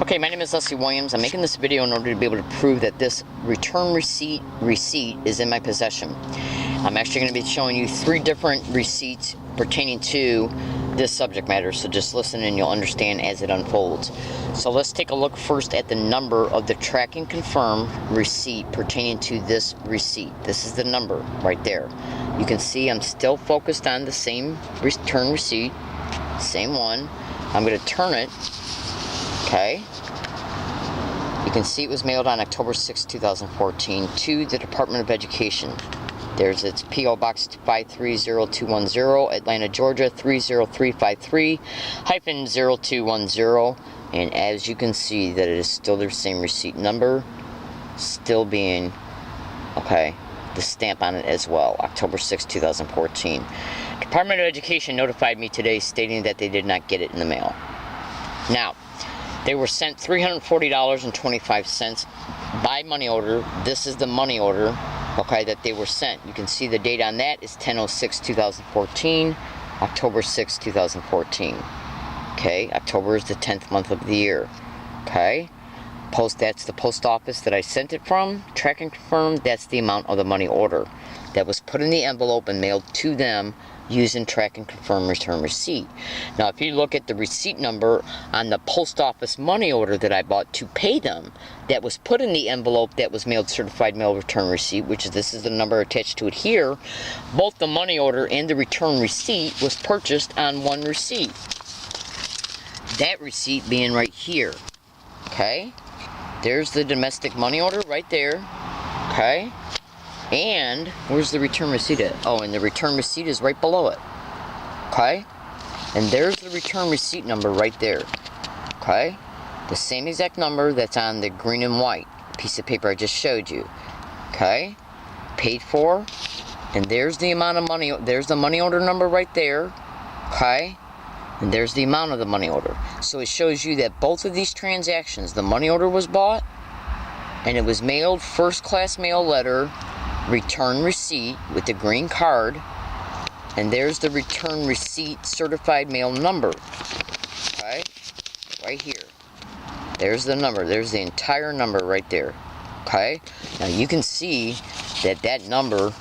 Okay, my name is Leslie Williams. I'm making this video in order to be able to prove that this return receipt is in my possession. I'm actually going to be showing you 3 different receipts pertaining to this subject matter, so just listen and you'll understand as it unfolds. So let's take a look first at the number of the track and confirm receipt pertaining to this receipt. This is the number right there. You can see I'm still focused on the same return receipt, same one. I'm going to turn it. Okay, you can see it was mailed on October 6, 2014 to the Department of Education. There's its P.O. Box 530210, Atlanta, Georgia 30353-0210. And as you can see, that it is still the same receipt number, still being, okay, the stamp on it as well, October 6, 2014. Department of Education notified me today stating that they did not get it in the mail. Now, they were sent $340.25 by money order. This is the money order, okay, that they were sent. You can see the date on that is 10/06/2014, October 6, 2014. Okay, October is the 10th month of the year. Okay, that's the post office that I sent it from. Track and confirm, that's the amount of the money order that was put in the envelope and mailed to them using track and confirm return receipt. Now, if you look at the receipt number on the post office money order that I bought to pay them, that was put in the envelope that was mailed certified mail return receipt, which is, this is the number attached to it here, both the money order and the return receipt was purchased on one receipt. That receipt being right here. Okay, there's the domestic money order right there. Okay, and where's the return receipt at? Oh, and the return receipt is right below it. Okay, and there's the return receipt number right there. Okay, the same exact number that's on the green and white piece of paper I just showed you. Okay, paid for, and there's the amount of money. There's the money order number right there. Okay, and there's the amount of the money order. So it shows you that both of these transactions, the money order was bought and it was mailed first class mail letter, return receipt with the green card, and there's the return receipt certified mail number. Okay, right here. There's the number. There's the entire number right there. Okay, now you can see that that number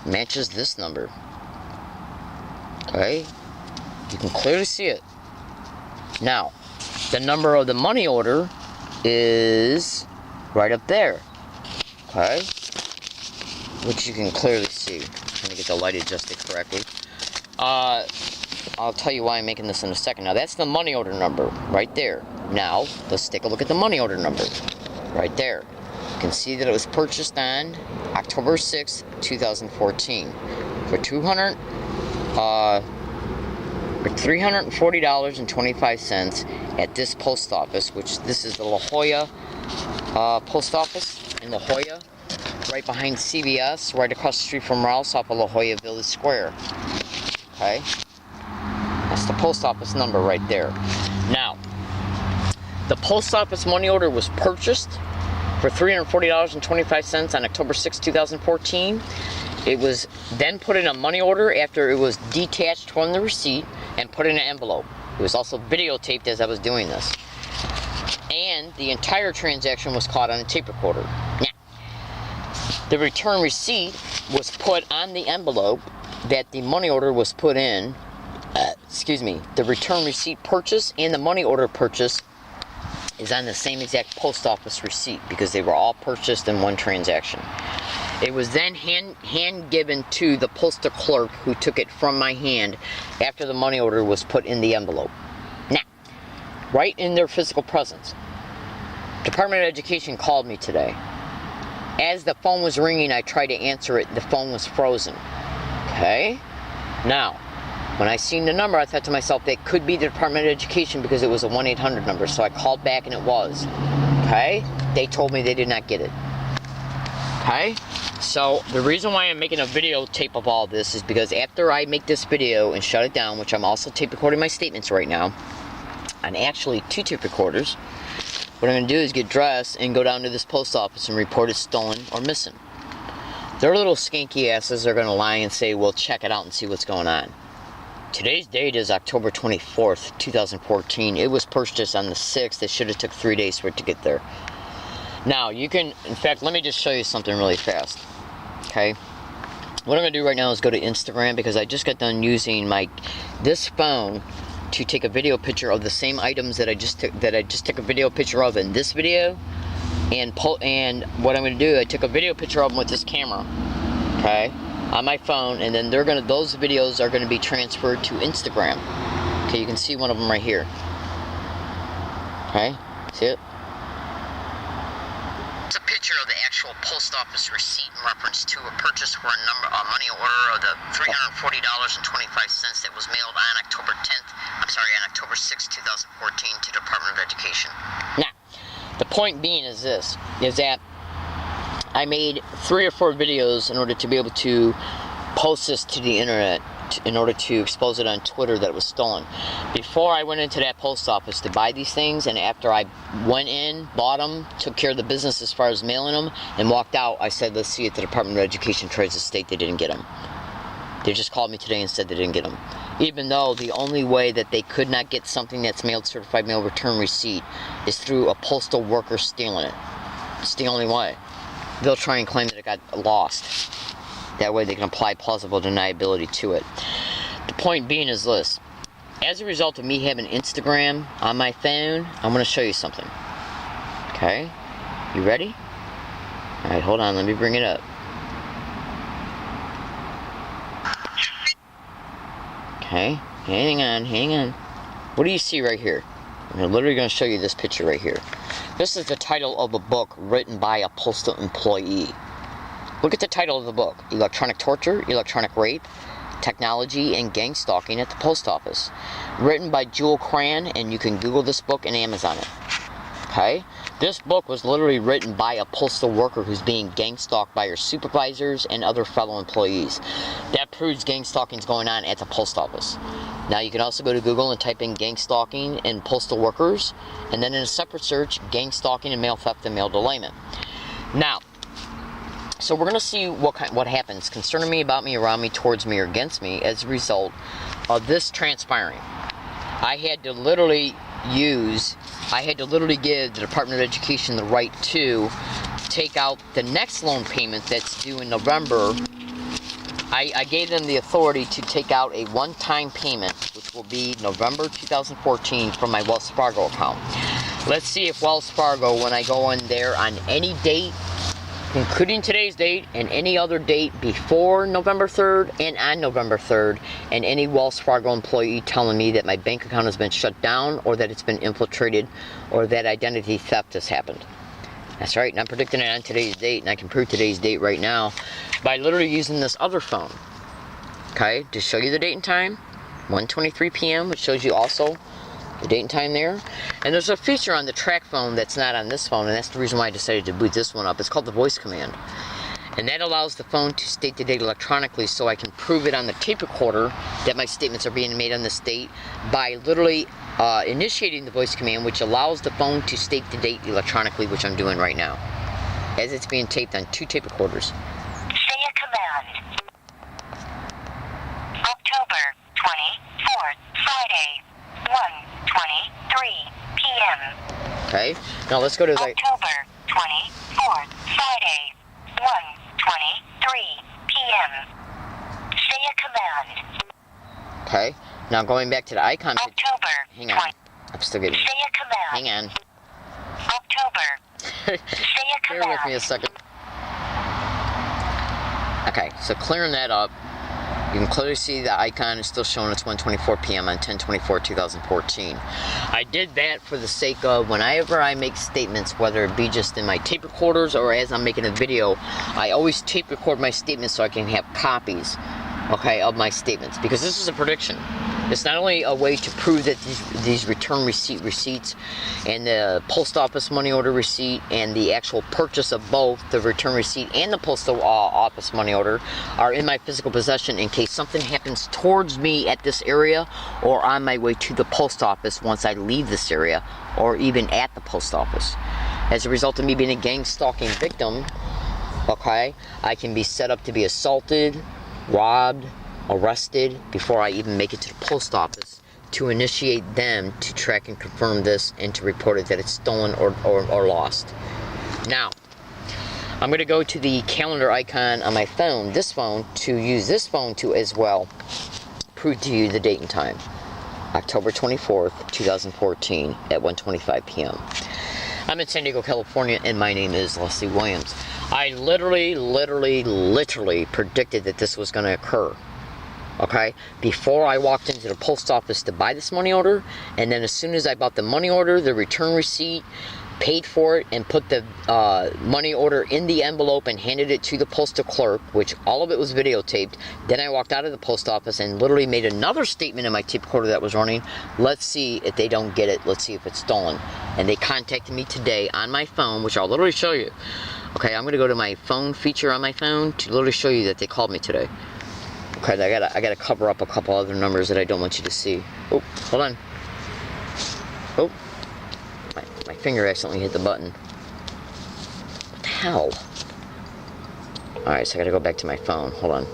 matches this number. Okay, you can clearly see it. Now, the number of the money order is right up there. Okay, which you can clearly see. Let me get the light adjusted correctly. I'll tell you why I'm making this in a second. Now, that's the money order number right there. Now, let's take a look at the money order number right there. You can see that it was purchased on October 6, 2014 for $340.25 at this post office, which this is the La Jolla post office in La Jolla, right behind CVS, right across the street from Rouse off of La Jolla Village Square. Okay, that's the post office number right there. Now, the post office money order was purchased for $340.25 on October 6, 2014. It was then put in a money order after it was detached from the receipt and put in an envelope. It was also videotaped as I was doing this. And the entire transaction was caught on a tape recorder. Now, the return receipt was put on the envelope that the money order was put in. The return receipt purchase and the money order purchase is on the same exact post office receipt because they were all purchased in one transaction. It was then hand given to the postal clerk who took it from my hand after the money order was put in the envelope. Now, right in their physical presence, Department of Education called me today. As the phone was ringing, I tried to answer it. The phone was frozen. Okay? Now, when I seen the number, I thought to myself, that could be the Department of Education because it was a 1-800 number. So I called back and it was. Okay? They told me they did not get it. Okay? So the reason why I'm making a videotape of all this is because after I make this video and shut it down, which I'm also tape recording my statements right now, on actually 2 tape recorders, what I'm going to do is get dressed and go down to this post office and report it stolen or missing. Their little skanky asses are going to lie and say, well, check it out and see what's going on. Today's date is October 24th, 2014. It was purchased on the 6th. It should have took 3 days for it to get there. Now, you can, in fact, let me just show you something really fast. Okay? What I'm going to do right now is go to Instagram, because I just got done using this phone to take a video picture of the same items that I just took a video picture of in this video. And what I'm going to do, I took a video picture of them with this camera. Okay? On my phone, and then those videos are going to be transferred to Instagram. Okay, you can see one of them right here. Okay, see it? It's a picture of the actual post office receipt in reference to a purchase for a money order of the $340.25 that was mailed on October 6th, 2014 to the Department of Education. Now, the point being is this, is that I made 3 or 4 videos in order to be able to post this to the internet, in order to expose it on Twitter that it was stolen. Before I went into that post office to buy these things, and after I went in, bought them, took care of the business as far as mailing them, and walked out, I said, let's see if the Department of Education tries to state they didn't get them. They just called me today and said they didn't get them. Even though the only way that they could not get something that's mailed certified mail return receipt is through a postal worker stealing it. It's the only way. They'll try and claim that it got lost. That way they can apply plausible deniability to it. The point being is this. As a result of me having Instagram on my phone, I'm going to show you something. Okay? You ready? Alright, hold on. Let me bring it up. Okay? Hang on. What do you see right here? I'm literally going to show you this picture right here. This is the title of a book written by a postal employee. Look at the title of the book. Electronic Torture, Electronic Rape, Technology, and Gang Stalking at the Post Office. Written by Jewel Cran, and you can Google this book and Amazon it. Okay? This book was literally written by a postal worker who's being gang stalked by her supervisors and other fellow employees. That proves gang stalking is going on at the post office. Now you can also go to Google and type in gang stalking and postal workers, and then in a separate search, gang stalking and mail theft and mail delayment. Now, so we're going to see what happens concerning me, about me, around me, towards me, or against me as a result of this transpiring. I had to literally give the Department of Education the right to take out the next loan payment that's due in November. I gave them the authority to take out a one-time payment, which will be November 2014, from my Wells Fargo account. Let's see if Wells Fargo, when I go in there on any date, including today's date and any other date before November 3rd and on November 3rd, and any Wells Fargo employee telling me that my bank account has been shut down, or that it's been infiltrated, or that identity theft has happened. That's right, and I'm predicting it on today's date, and I can prove today's date right now by literally using this other phone. Okay, to show you the date and time, 1:23 p.m., which shows you also the date and time there. And there's a feature on the track phone that's not on this phone, and that's the reason why I decided to boot this one up. It's called the voice command. And that allows the phone to state the date electronically, so I can prove it on the tape recorder that my statements are being made on this date by literally initiating the voice command, which allows the phone to state the date electronically, which I'm doing right now, as it's being taped on 2 tape recorders. Say a command. October 24th, Friday, 1:23 p.m. Okay, now let's go to the... October 24th, Friday, 1:23 p.m. Say a command. Okay, now going back to the icon... October. Hang on, I'm still getting... Say a command. Hang on. October. Say a command. Bear with me a second. Okay, so clearing that up, you can clearly see the icon is still showing it's 1:24 p.m. on 10/24/2014. I did that for the sake of whenever I make statements, whether it be just in my tape recorders or as I'm making a video, I always tape record my statements so I can have copies, okay, of my statements, because this is a prediction. It's not only a way to prove that these return receipts and the post office money order receipt and the actual purchase of both the return receipt and the postal office money order are in my physical possession in case something happens towards me at this area or on my way to the post office once I leave this area, or even at the post office. As a result of me being a gang stalking victim, okay, I can be set up to be assaulted, robbed, arrested before I even make it to the post office to initiate them to track and confirm this and to report it that it's stolen or lost. Now, I'm going to go to the calendar icon on my phone, this phone, to use this phone to as well prove to you the date and time. October 24th, 2014 at 1:25 p.m. I'm in San Diego, California, and my name is Leslie Williams. I literally predicted that this was going to occur. Okay? Before I walked into the post office to buy this money order, and then as soon as I bought the money order, the return receipt, paid for it, and put the money order in the envelope and handed it to the postal clerk, which all of it was videotaped. Then I walked out of the post office and literally made another statement in my tape recorder that was running. Let's see if they don't get it. Let's see if it's stolen. And they contacted me today on my phone, which I'll literally show you. Okay, I'm going to go to my phone feature on my phone to literally show you that they called me today. Okay, I gotta cover up a couple other numbers that I don't want you to see. Oh, hold on. Oh. My finger accidentally hit the button. What the hell? Alright, so I gotta go back to my phone. Hold on.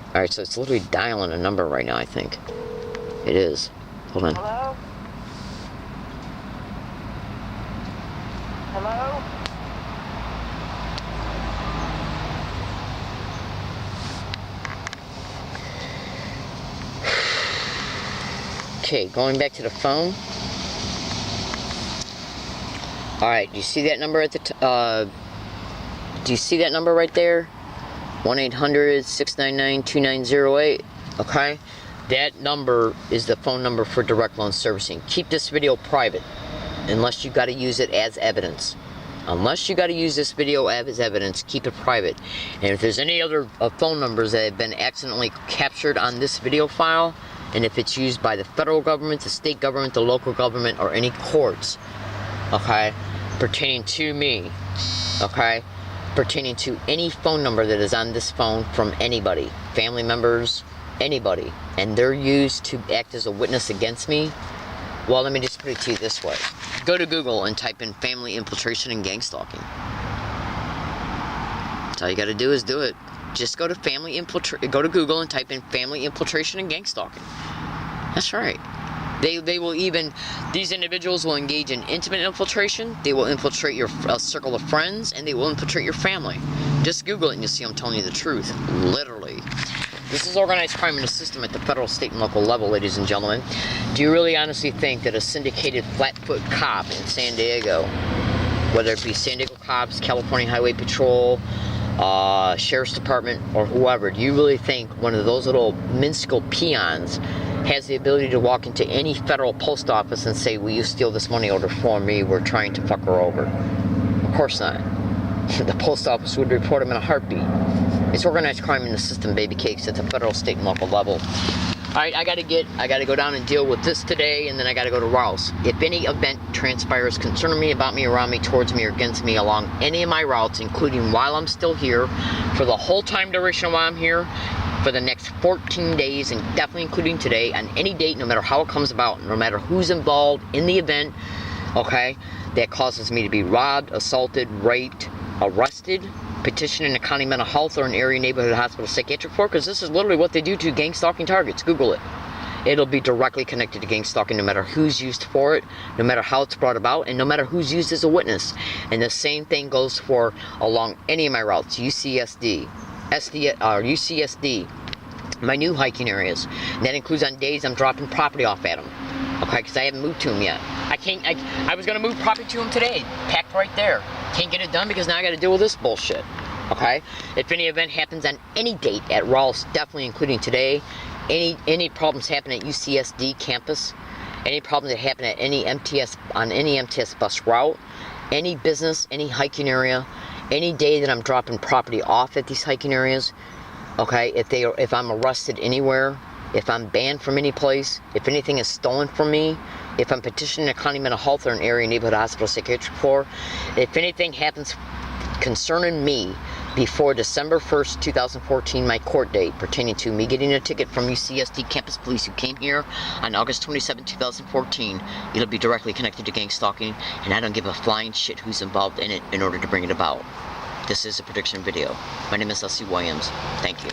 Alright, so it's literally dialing a number right now, I think. It is. Hold on. Hello? Hello? Okay, going back to the phone. Alright, do you see that number at the do you see that number right there? 1-800-699-2908. Okay? That number is the phone number for direct loan servicing. Keep this video private unless you got to use it as evidence. Unless you got to use this video as evidence, keep it private. And if there's any other phone numbers that have been accidentally captured on this video file, and if it's used by the federal government, the state government, the local government, or any courts, okay, pertaining to me, okay, pertaining to any phone number that is on this phone from anybody, family members, anybody, and they're used to act as a witness against me, well, let me just put it to you this way. Go to Google and type in family infiltration and gang stalking. That's all you got to do is do it. Just go to go to Google and type in family infiltration and gang stalking. That's right. They will even, these individuals will engage in intimate infiltration. They will infiltrate your circle of friends, and they will infiltrate your family. Just Google it and you'll see I'm telling you the truth. Literally. This is organized crime in the system at the federal, state, and local level, ladies and gentlemen. Do you really honestly think that a syndicated flatfoot cop in San Diego, whether it be San Diego cops, California Highway Patrol, Sheriff's Department, or whoever, do you really think one of those little minuscule peons has the ability to walk into any federal post office and say, will you steal this money order for me? We're trying to fuck her over. Of course not. The post office would report him in a heartbeat. It's organized crime in the system, baby cakes, at the federal, state, and local level. Alright, I gotta go down and deal with this today, and then I gotta go to Rouse. If any event transpires concerning me, about me, around me, towards me, or against me along any of my routes, including while I'm still here, for the whole time duration while I'm here, for the next 14 days, and definitely including today, on any date, no matter how it comes about, no matter who's involved in the event, okay, that causes me to be robbed, assaulted, raped, arrested, petitioning the county mental health or an area neighborhood hospital psychiatric for, because this is literally what they do to gang stalking targets. Google it. It'll be directly connected to gang stalking, no matter who's used for it, no matter how it's brought about, and no matter who's used as a witness. And the same thing goes for along any of my routes, UCSD, UCSD, my new hiking areas. And that includes on days I'm dropping property off at them. Okay, because I haven't moved to them yet. I was going to move property to them today, packed right there. Can't get it done because now I got to deal with this bullshit. Okay? If any event happens on any date at Ross, definitely including today, any problems happen at UCSD campus, any problems that happen at any MTS bus route, any business, any hiking area, any day that I'm dropping property off at these hiking areas, okay, if I'm arrested anywhere, if I'm banned from any place, if anything is stolen from me, if I'm petitioning a county mental health or an area neighborhood hospital psychiatric for, if anything happens concerning me before December 1st, 2014, my court date pertaining to me getting a ticket from UCSD campus police who came here on August 27, 2014, it'll be directly connected to gang stalking, and I don't give a flying shit who's involved in it in order to bring it about. This is a prediction video. My name is Leslie Williams. Thank you.